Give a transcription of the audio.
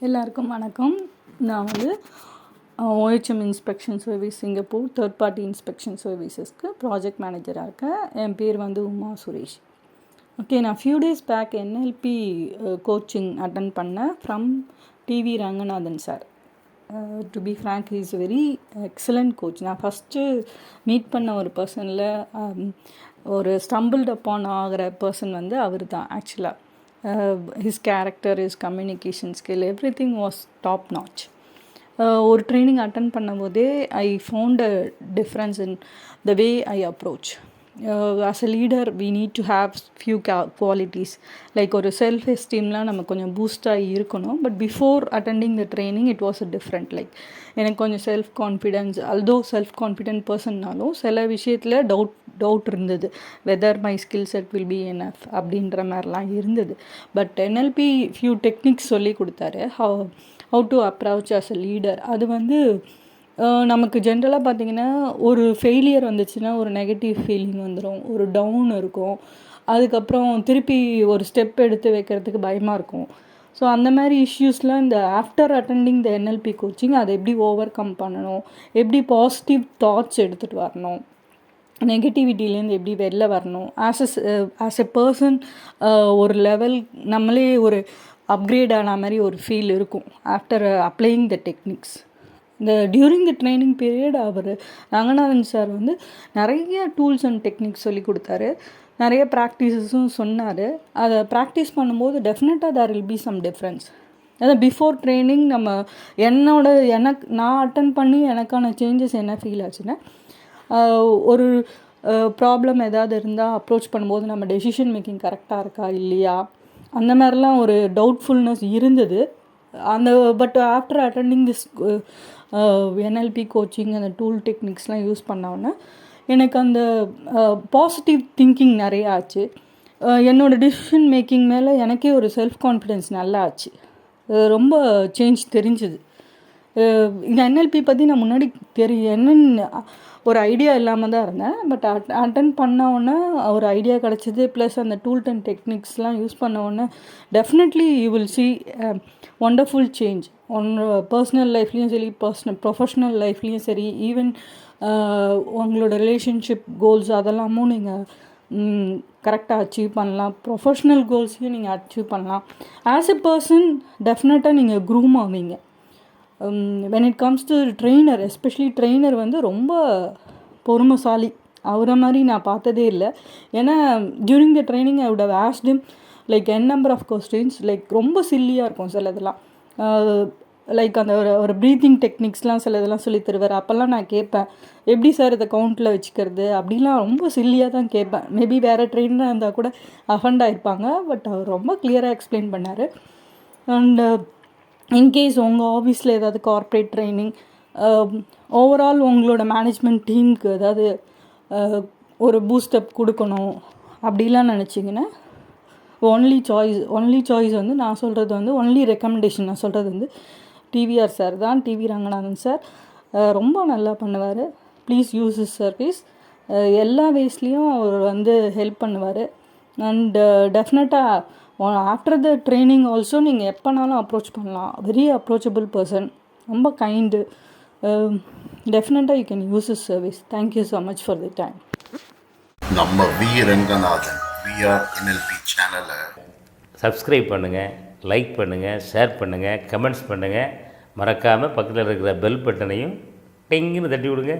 எல்லாருக்கும் வணக்கம். நான் வந்து OHM inspection service Singapore third party inspection சர்வீசஸ்க்கு ப்ராஜெக்ட் மேனேஜராக இருக்கேன். என் பேர் வந்து உமா சுரேஷ். ஓகே, நான் few days back NLP coaching attend பண்ணேன் from T V Ranganathan sir. To be frank, he is very excellent coach. நான் ஃபஸ்ட்டு மீட் பண்ண ஒரு பர்சனில் ஒரு ஸ்டம்பிள்ட் அப்பான் ஆகிற பர்சன் வந்து அவர் தான் ஆக்சுவலாக. His character, his communication skill, everything was top notch. ஒரு ட்ரைனிங் அட்டன் பண்ணும்போதே I found a difference in the way I approach. As a leader we need to have few qualities like ஒரு self எஸ்டீம்லாம் நம்ம கொஞ்சம் பூஸ்டாகி இருக்கணும். But before attending the training it was a different. Like எனக்கு கொஞ்சம் self confidence, although self confident பர்சன்னாலும் சில விஷயத்தில் டவுட் இருந்தது, whether my skill set will be enough அப்படின்ற மாதிரிலாம் இருந்தது. பட் NLP ஃபியூ டெக்னிக்ஸ் சொல்லி கொடுத்தாரு, how to approach as a leader. அது வந்து நமக்கு ஜென்ரலாக பார்த்திங்கன்னா ஒரு ஃபெயிலியர் வந்துச்சுன்னா ஒரு நெகட்டிவ் ஃபீலிங் வந்துடும், ஒரு டவுன் இருக்கும், அதுக்கப்புறம் திருப்பி ஒரு ஸ்டெப் எடுத்து வைக்கிறதுக்கு பயமாக இருக்கும். ஸோ அந்த மாதிரி இஷ்யூஸ்லாம் இந்த ஆஃப்டர் அட்டெண்டிங் த NLP கோச்சிங் அதை எப்படி ஓவர் கம் பண்ணணும், எப்படி பாசிட்டிவ் தாட்ஸ் எடுத்துகிட்டு வரணும், நெகட்டிவிட்டிலேருந்து எப்படி வெளில வரணும், ஆஸ் எ பர்சன் ஒரு லெவல் நம்மளே ஒரு அப்கிரேட் ஆன மாதிரி ஒரு ஃபீல் இருக்கும் after applying the techniques. During the training period அவர் ரங்கநாதன் சார் வந்து நிறைய டூல்ஸ் அண்ட் டெக்னிக்ஸ் சொல்லி கொடுத்தாரு, நிறைய ப்ராக்டிஸஸும் சொன்னார். அதை ப்ராக்டிஸ் பண்ணும்போது டெஃபினட்டாக there will be some difference. அதாவது பிஃபோர் ட்ரைனிங் நான் அட்டன் பண்ணி எனக்கான சேஞ்சஸ் என்ன ஃபீல் ஆச்சுன்னா, ஒரு ப்ராப்ளம் ஏதாவது இருந்தால் அப்ரோச் பண்ணும்போது நம்ம டெசிஷன் மேக்கிங் கரெக்டாக இருக்கா இல்லையா, அந்த மாதிரிலாம் ஒரு டவுட்ஃபுல்னஸ் இருந்தது. But after attending this NLP coaching அந்த டூல் டெக்னிக்ஸ்லாம் யூஸ் பண்ணோன்னே எனக்கு அந்த பாசிட்டிவ் திங்கிங் நிறையா ஆச்சு. என்னோடய டிசிஷன் மேக்கிங் மேலே எனக்கே ஒரு செல்ஃப் கான்ஃபிடென்ஸ் நல்லா ஆச்சு. ரொம்ப சேஞ்ச் தெரிஞ்சுது. இந்த NLP பற்றி நான் முன்னாடி என்னென்னு ஒரு ஐடியா இல்லாமல் தான் இருந்தேன். பட் அட்டன் பண்ணோன்னே ஒரு ஐடியா கிடச்சிது. ப்ளஸ் அந்த டூல்ஸ் அண்ட் டெக்னிக்ஸ்லாம் யூஸ் பண்ணோன்னே definitely you will see wonderful change. Personal லைஃப்லேயும் சரி, ப்ரொஃபஷ்னல் லைஃப்லேயும் சரி, ஈவன் உங்களோட ரிலேஷன்ஷிப் கோல்ஸ் அதெல்லாமும் நீங்கள் கரெக்டாக அச்சீவ் பண்ணலாம். ப்ரொஃபஷ்னல் கோல்ஸையும் நீங்கள் அச்சீவ் பண்ணலாம். ஆஸ் எ பர்சன் டெஃபினட்டாக நீங்கள் க்ரூம் ஆவீங்க. when it comes to trainer, especially trainer வந்து ரொம்ப பொறுமைசாலி. அவரை மாதிரி நான் பார்த்ததே இல்லை. ஏன்னா during the training I would have asked him like number of questions. Like ரொம்ப சில்லியாக இருக்கும் சிலதெல்லாம். லைக் அந்த ஒரு ப்ரீத்திங் டெக்னிக்ஸ்லாம் சிலதெல்லாம் சொல்லி தருவார். அப்போல்லாம் நான் கேட்பேன், எப்படி சார் இதை கவுண்டில் வச்சுக்கிறது அப்படிலாம் ரொம்ப சில்லியாக தான் கேட்பேன். மேபி வேறு ட்ரெயினராக இருந்தால் கூட அஃபண்ட் ஆகிருப்பாங்க. பட் அவர் ரொம்ப கிளியராக எக்ஸ்பிளைன் பண்ணார். அண்ட் இன்கேஸ் உங்கள் ஆஃபீஸில் ஏதாவது கார்ப்பரேட் ட்ரைனிங், ஓவரால் உங்களோட மேனேஜ்மெண்ட் டீமுக்கு ஏதாவது ஒரு பூஸ்டப் கொடுக்கணும் அப்படிலாம் நினச்சிங்கன்னா, ஒன்லி சாய்ஸ் வந்து நான் சொல்கிறது வந்து ஒன்லி ரெக்கமெண்டேஷன் நான் சொல்கிறது வந்து TVR சார் தான், டிவி ரங்கநாதன் சார். ரொம்ப நல்லா பண்ணுவார். Please use his service. எல்லா வேஸ்லேயும் அவர் வந்து ஹெல்ப் பண்ணுவார். அண்ட் டெஃபினட்டாக ஆஃப்டர் த ட்ரைனிங் ஆல்சோ நீங்கள் எப்போனாலும் அப்ரோச் பண்ணலாம். வெரி அப்ரோச்சபிள் பர்சன், ரொம்ப கைண்டு. டெஃபினட்டாக you can use is service. Thank you so much for the time. நம்ம ரங்கநாதன் NLP சேனலை சப்ஸ்கிரைப் பண்ணுங்கள், லைக் பண்ணுங்கள், ஷேர் பண்ணுங்கள், கமெண்ட்ஸ் பண்ணுங்கள். மறக்காமல் பக்கத்தில் இருக்கிற பெல் பட்டனையும் டிங்குன்னு தட்டி விடுங்க.